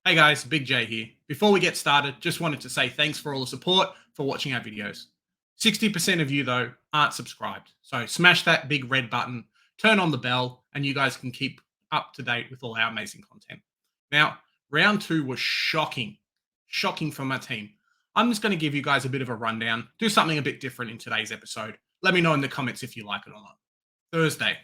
Hey guys, Big J here. Before we get started, just wanted to say thanks for all the support for watching our videos. 60% of you, though, aren't subscribed. So smash that big red button, turn on the bell, and you guys can keep up to date with all our amazing content. Now, round two was shocking. Shocking for my team. I'm just going to give you guys a bit of a rundown, do something a bit different in today's episode. Let me know in the comments if you like it or not. Thursday,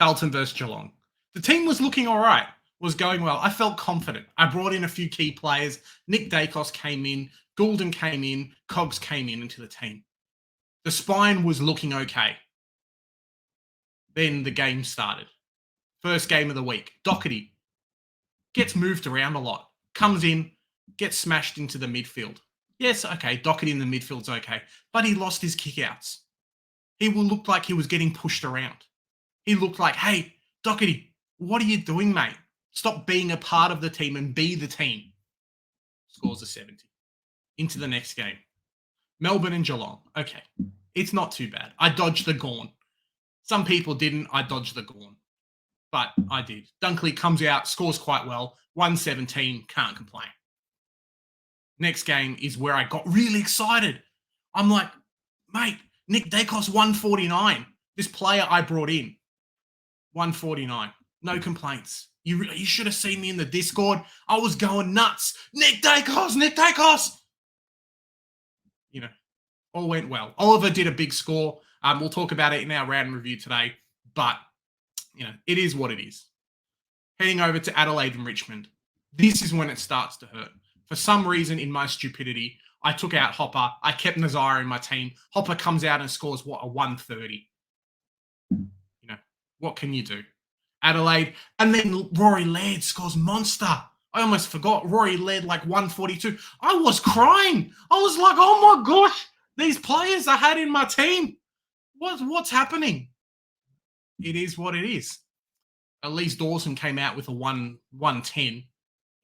Carlton versus Geelong. The team was looking all right. Was going well. I felt confident. I brought in a few key players. Nick Dacos came in. Goulden came in. Cogs came in into the team. The spine was looking okay. Then the game started. First game of the week. Doherty gets moved around a lot. Comes in, gets smashed into the midfield. Yes, okay, Doherty in the midfield's okay. But he lost his kickouts. He will look like he was getting pushed around. He looked like, hey, Doherty, what are you doing, mate? Stop being a part of the team and be the team. Scores a 70. Into the next game. Melbourne and Geelong. Okay. It's not too bad. I dodged the gaunt. Some people didn't. I dodged the gaunt. But I did. Dunkley comes out, scores quite well. 117. Can't complain. Next game is where I got really excited. I'm like, mate, Nick Dacos 149. This player I brought in. 149. No complaints. You should have seen me in the Discord. I was going nuts. Nick Dacos, Nick Dacos. You know, all went well. Oliver did a big score. We'll talk about it in our round review today. But, you know, it is what it is. Heading over to Adelaide and Richmond. This is when it starts to hurt. For some reason, in my stupidity, I took out Hopper. I kept Nazara in my team. Hopper comes out and scores, a 130. You know, what can you do? Adelaide, and then Rory Laird scores monster. I almost forgot. Rory Laird like 142. I was crying. I was like, oh my gosh, these players I had in my team. What's happening? It is what it is. At least Dawson came out with a 110.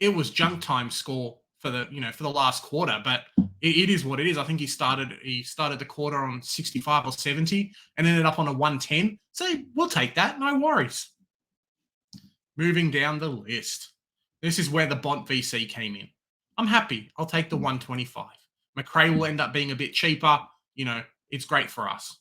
It was junk time score for the last quarter, but it is what it is. I think he started the quarter on 65 or 70 and ended up on a 110. So we'll take that. No worries. Moving down the list. This is where the Bont VC came in. I'm happy. I'll take the 125. McRae will end up being a bit cheaper. You know, it's great for us.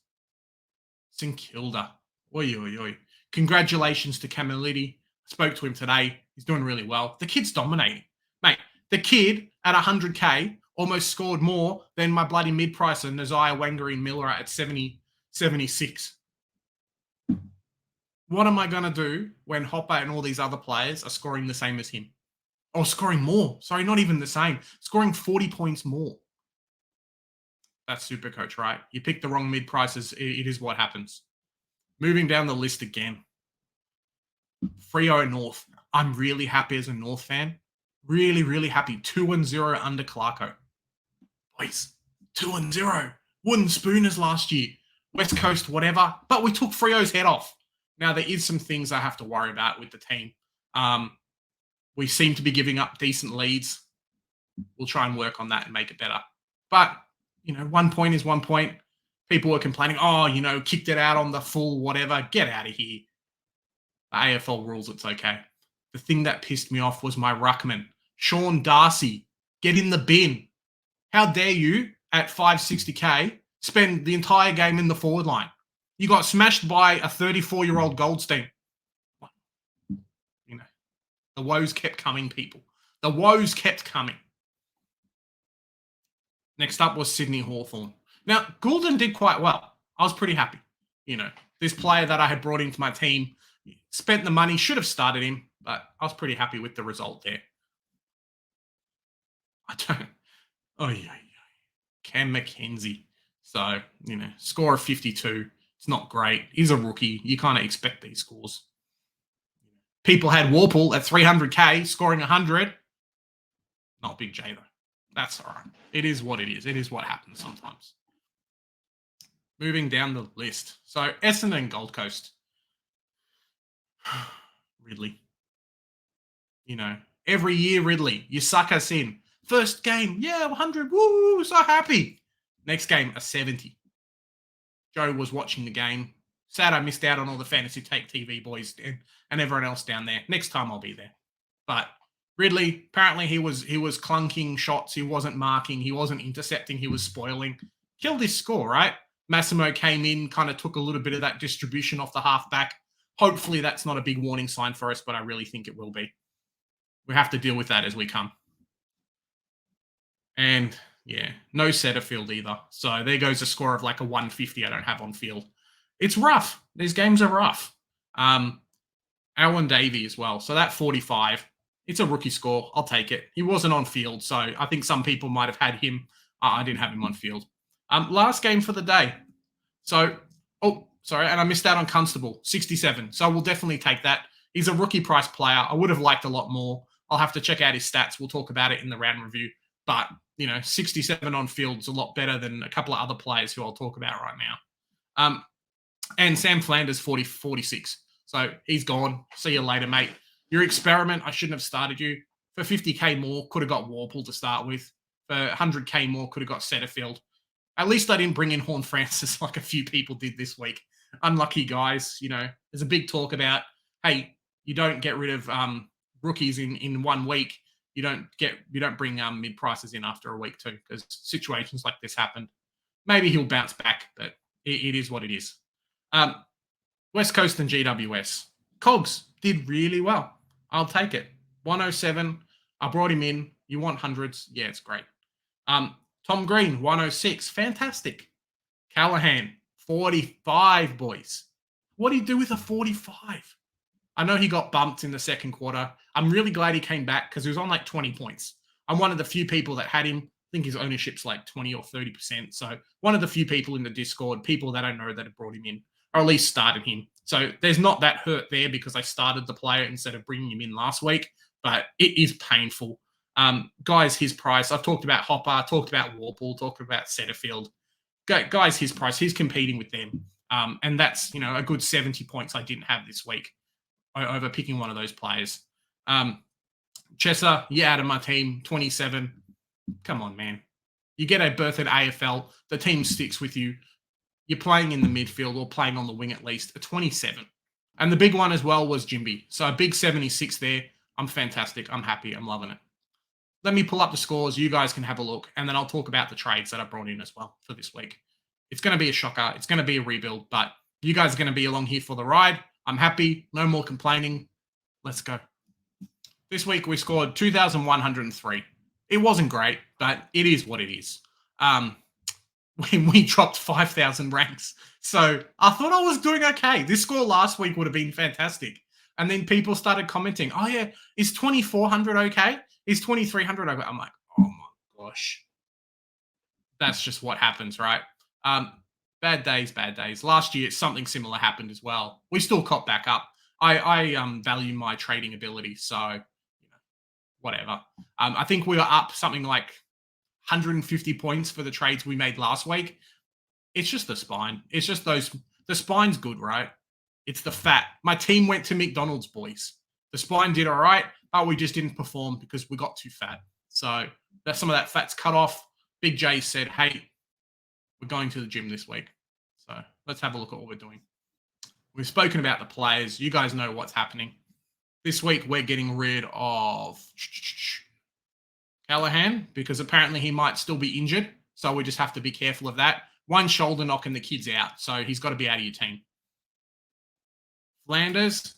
St Kilda. Oi, oi, oi. Congratulations to Camilliti. I spoke to him today. He's doing really well. The kid's dominating. Mate, the kid at 100K almost scored more than my bloody mid-pricer, Nazaya Wangareen Miller at 76. What am I going to do when Hopper and all these other players are scoring the same as him? Or scoring more. Sorry, not even the same. Scoring 40 points more. That's Supercoach, right? You pick the wrong mid-prices, it is what happens. Moving down the list again. Freo North. I'm really happy as a North fan. Really, really happy. 2-0 under Clarko. Boys, 2-0. Wooden Spooners last year. West Coast, whatever. But we took Freo's head off. Now, there is some things I have to worry about with the team. We seem to be giving up decent leads. We'll try and work on that and make it better. But, you know, 1 point is 1 point. People were complaining, oh, you know, kicked it out on the full whatever. Get out of here. The AFL rules, it's okay. The thing that pissed me off was my ruckman. Sean Darcy, get in the bin. How dare you, at 560K, spend the entire game in the forward line? You got smashed by a 34-year-old Goldstein. You know, the woes kept coming, people. The woes kept coming. Next up was Sydney Hawthorn. Now, Goulden did quite well. I was pretty happy. You know, this player that I had brought into my team spent the money, should have started him, but I was pretty happy with the result there. Cam McKenzie. So, you know, score of 52. It's not great. He's a rookie. You kind of expect these scores. People had Warple at 300K scoring 100. Not Big J, though. That's all right. It is what it is. It is what happens sometimes. Moving down the list. So, Essendon Gold Coast. Ridley. You know, every year, Ridley, you suck us in. First game, yeah, 100. Woo, so happy. Next game, a 70. Joe was watching the game. Sad I missed out on all the Fantasy Take TV boys and everyone else down there. Next time I'll be there. But Ridley, apparently he was clunking shots, he wasn't marking, he wasn't intercepting, he was spoiling. Killed his score, right? Massimo came in, kind of took a little bit of that distribution off the halfback. Hopefully that's not a big warning sign for us, but I really think it will be. We have to deal with that as we come. And yeah, no Setterfield either. So there goes a score of like a 150 I don't have on field. It's rough. These games are rough. Alan Davey as well. So that 45, it's a rookie score. I'll take it. He wasn't on field, so I think some people might have had him. I didn't have him on field. Last game for the day. So, and I missed out on Constable, 67. So we'll definitely take that. He's a rookie price player. I would have liked a lot more. I'll have to check out his stats. We'll talk about it in the round review. But, 67 on field is a lot better than a couple of other players who I'll talk about right now. And Sam Flanders, 46. So he's gone. See you later, mate. Your experiment, I shouldn't have started you. For 50K more, could have got Warple to start with. For 100K more, could have got Setterfield. At least I didn't bring in Horn Francis like a few people did this week. Unlucky guys. There's a big talk about, hey, you don't get rid of rookies in 1 week. You don't bring mid prices in after a week too, because situations like this happen. Maybe he'll bounce back, but it is what it is. West Coast and GWS. Cogs did really well. I'll take it. 107. I brought him in. You want hundreds? Yeah, it's great. Tom Green, 106. Fantastic. Callahan, 45, boys. What do you do with a 45? I know he got bumped in the second quarter. I'm really glad he came back because he was on like 20 points. I'm one of the few people that had him. I think his ownership's like 20 or 30%. So one of the few people in the Discord, people that I know that have brought him in, or at least started him. So there's not that hurt there because I started the player instead of bringing him in last week, but it is painful. Guys, his price. I've talked about Hopper, talked about Warple, talked about Setterfield. Guys, his price. He's competing with them. And that's, a good 70 points I didn't have this week over picking one of those players. Chesser, you're out of my team, 27. Come on, man. You get a berth at AFL. The team sticks with you. You're playing in the midfield or playing on the wing at least, a 27. And the big one as well was Jimby. So a big 76 there. I'm fantastic. I'm happy. I'm loving it. Let me pull up the scores. You guys can have a look. And then I'll talk about the trades that I brought in as well for this week. It's going to be a shocker. It's going to be a rebuild. But you guys are going to be along here for the ride. I'm happy. No more complaining. Let's go. This week we scored 2,103. It wasn't great, but it is what it is. We dropped 5,000 ranks. So I thought I was doing okay. This score last week would have been fantastic. And then people started commenting, oh yeah, is 2,400 okay? Is 2,300 okay? I'm like, oh my gosh. That's just what happens, right? Bad days. Last year, something similar happened as well. We still caught back up. I value my trading ability, so whatever. I think we were up something like 150 points for the trades we made last week. It's just the spine. It's just the spine's good, right? It's the fat. My team went to McDonald's, boys. The spine did all right, but we just didn't perform because we got too fat. So that's some of that fat's cut off. Big J said, hey, we're going to the gym this week. So let's have a look at what we're doing. We've spoken about the players. You guys know what's happening. This week, we're getting rid of Callahan because apparently he might still be injured. So we just have to be careful of that. One shoulder knock and the kid's out. So he's got to be out of your team. Flanders,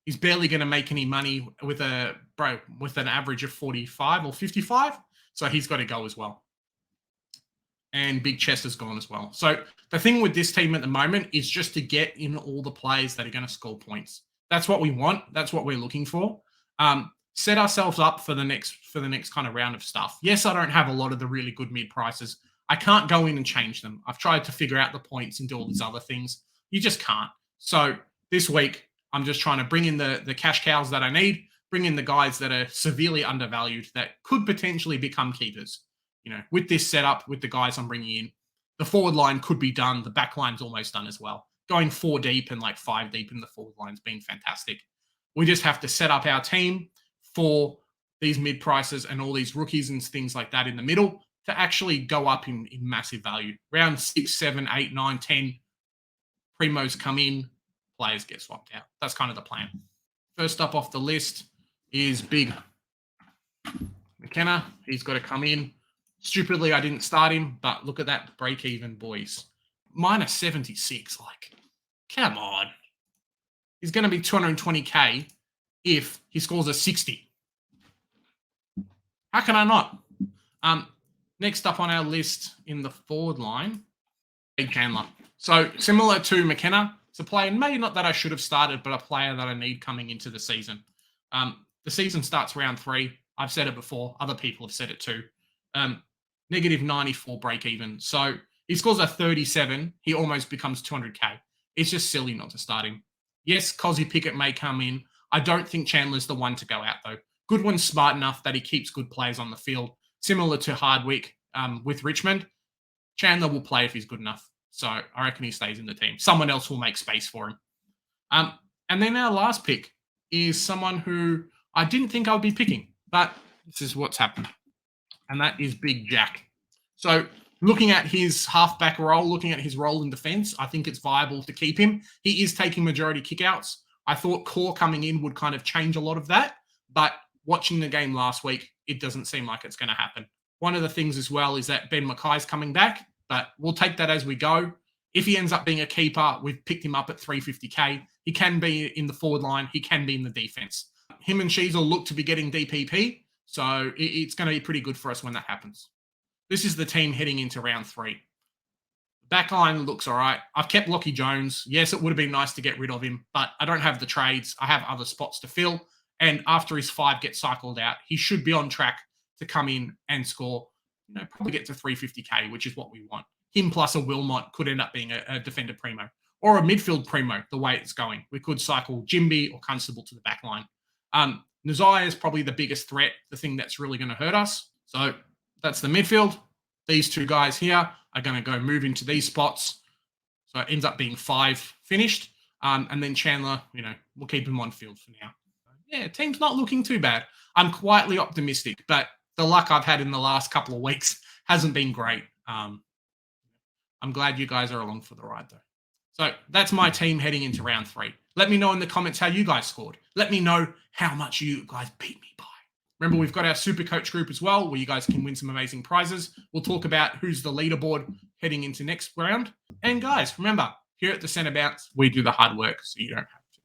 he's barely going to make any money with an average of 45 or 55. So he's got to go as well. And Big Chester's gone as well. So the thing with this team at the moment is just to get in all the players that are going to score points. That's what we want. That's what we're looking for. Set ourselves up for the next kind of round of stuff. Yes, I don't have a lot of the really good mid prices. I can't go in and change them. I've tried to figure out the points and do all these other things. You just can't. So this week, I'm just trying to bring in the cash cows that I need, bring in the guys that are severely undervalued that could potentially become keepers. With this setup, with the guys I'm bringing in, the forward line could be done. The back line's almost done as well. Going 4 deep and like 5 deep in the forward line's been fantastic. We just have to set up our team for these mid prices and all these rookies and things like that in the middle to actually go up in massive value. Round 6, 7, 8, 9, 10, primos come in, players get swapped out. That's kind of the plan. First up off the list is big McKenna, he's got to come in. Stupidly, I didn't start him, but look at that break even, boys. Minus 76. Like, come on. He's going to be 220K if he scores a 60. How can I not? Next up on our list in the forward line, Chandler. So similar to McKenna, it's a player, maybe not that I should have started, but a player that I need coming into the season. The season starts round 3. I've said it before. Other people have said it too. Negative 94 break even. So he scores a 37. He almost becomes 200K. It's just silly not to start him. Yes, Cozzy Pickett may come in. I don't think Chandler's the one to go out, though. Goodwin's smart enough that he keeps good players on the field, similar to Hardwick with Richmond. Chandler will play if he's good enough. So I reckon he stays in the team. Someone else will make space for him. And then our last pick is someone who I didn't think I would be picking, but this is what's happened. And that is Big Jack. So looking at his halfback role, looking at his role in defense, I think it's viable to keep him. He is taking majority kickouts. I thought Core coming in would kind of change a lot of that, but watching the game last week, it doesn't seem like it's going to happen. One of the things as well is that Ben Mackay's coming back, but we'll take that as we go. If he ends up being a keeper, we've picked him up at 350K. He can be in the forward line. He can be in the defense. Him and Shees will look to be getting DPP, so it's going to be pretty good for us when that happens. This is the team heading into round 3. Backline looks all right. I've kept Lockie Jones. Yes, it would have been nice to get rid of him, but I don't have the trades. I have other spots to fill. And after his 5 gets cycled out, he should be on track to come in and score, probably get to 350K, which is what we want. Him plus a Wilmot could end up being a defender primo or a midfield primo, the way it's going. We could cycle Jimby or Constable to the back line. Nazai is probably the biggest threat, the thing that's really going to hurt us. So that's the midfield. These 2 guys here are going to go move into these spots. So it ends up being 5 finished. And then Chandler, we'll keep him on field for now. Yeah, team's not looking too bad. I'm quietly optimistic, but the luck I've had in the last couple of weeks hasn't been great. I'm glad you guys are along for the ride, though. So that's my team heading into round 3. Let me know in the comments how you guys scored. Let me know how much you guys beat me by. Remember, we've got our Supercoach group as well, where you guys can win some amazing prizes. We'll talk about who's the leaderboard heading into next round. And guys, remember, here at the Centre Bounce, we do the hard work, so you don't have to.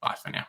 Bye for now.